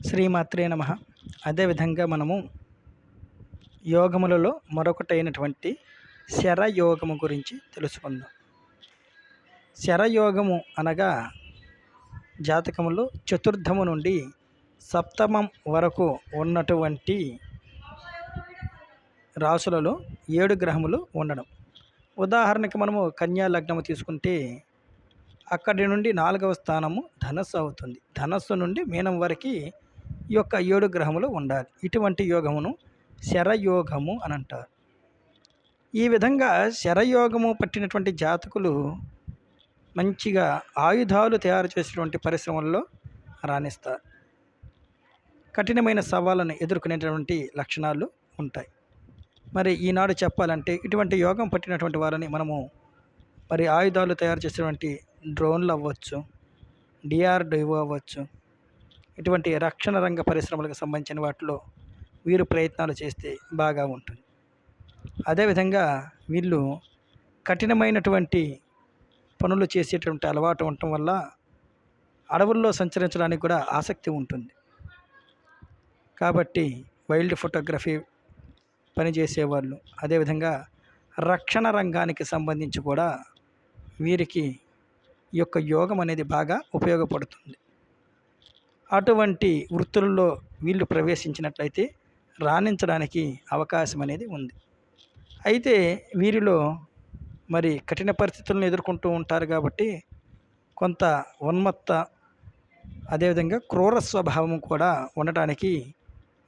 శ్రీమాత్రే నమ. అదేవిధంగా మనము యోగములలో మరొకటైనటువంటి శరయోగము గురించి తెలుసుకుందాం. శరయోగము అనగా జాతకములో చతుర్థము నుండి సప్తమం వరకు ఉన్నటువంటి రాసులలో 7 గ్రహములు ఉండడం. ఉదాహరణకి మనము కన్యా లగ్నము తీసుకుంటే అక్కడి నుండి 4వ స్థానము ధనస్సు అవుతుంది. ధనస్సు నుండి మీనం వరకు ఈ యొక్క 7 గ్రహములు ఉండాలి. ఇటువంటి యోగమును శరయోగము అని అంటారు. ఈ విధంగా శరయోగము పట్టినటువంటి జాతకులు మంచిగా ఆయుధాలు తయారు చేసేటువంటి పరిశ్రమల్లో రాణిస్తారు. కఠినమైన సవాళ్ళను ఎదుర్కొనేటువంటి లక్షణాలు ఉంటాయి. మరి ఈనాడు చెప్పాలంటే ఇటువంటి యోగం పట్టినటువంటి వారిని మనము ఆయుధాలు తయారు చేసేటువంటి డ్రోన్లు అవ్వచ్చు, డిఆర్డిఓ అవ్వచ్చు, ఇటువంటి రక్షణ రంగ పరిశ్రమలకు సంబంధించిన వాటిలో వీరు ప్రయత్నాలు చేస్తే బాగా ఉంటుంది. అదేవిధంగా వీళ్ళు కఠినమైనటువంటి పనులు చేసేటువంటి అలవాటు ఉండటం వల్ల అడవుల్లో సంచరించడానికి కూడా ఆసక్తి ఉంటుంది. కాబట్టి వైల్డ్ ఫోటోగ్రఫీ పనిచేసేవాళ్ళు, అదేవిధంగా రక్షణ రంగానికి సంబంధించి కూడా వీరికి ఈ యొక్క యోగం అనేది బాగా ఉపయోగపడుతుంది. అటువంటి వృత్తులలో వీళ్ళు ప్రవేశించినట్లయితే రాణించడానికి అవకాశం అనేది ఉంది. అయితే వీరిలో కఠిన పరిస్థితులను ఎదుర్కొంటూ ఉంటారు కాబట్టి కొంత ఉన్మత్త, అదేవిధంగా క్రూర స్వభావం కూడా ఉండటానికి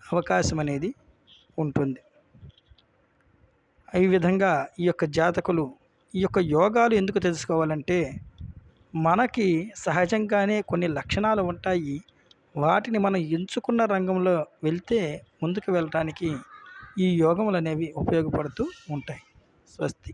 అవకాశం అనేది ఉంటుంది. ఈ విధంగా ఈ యొక్క జాతకులు ఈ యొక్క యోగాలు ఎందుకు తెలుసుకోవాలంటే మనకి సహజంగానే కొన్ని లక్షణాలు ఉంటాయి. వాటిని మనం ఎంచుకున్న రంగంలో వెళ్తే ముందుకు వెళ్ళటానికి ఈ యోగములు అనేవి ఉపయోగపడుతూ ఉంటాయి. స్వస్తి.